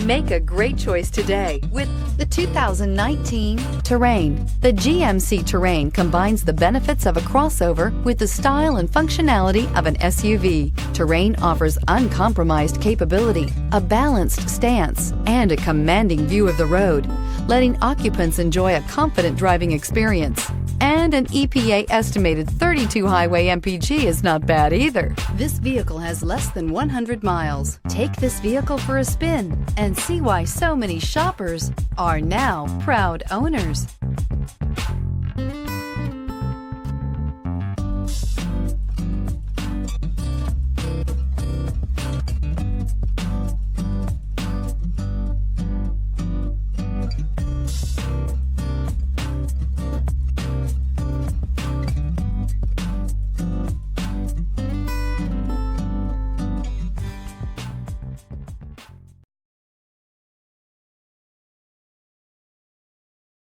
Make a great choice today with the 2019 Terrain. The GMC Terrain combines the benefits of a crossover with the style and functionality of an SUV. Terrain offers uncompromised capability, a balanced stance, and a commanding view of the road, letting occupants enjoy a confident driving experience. And an EPA estimated 32 highway MPG is not bad either. This vehicle has less than 100 miles. Take this vehicle for a spin and see why so many shoppers are now proud owners.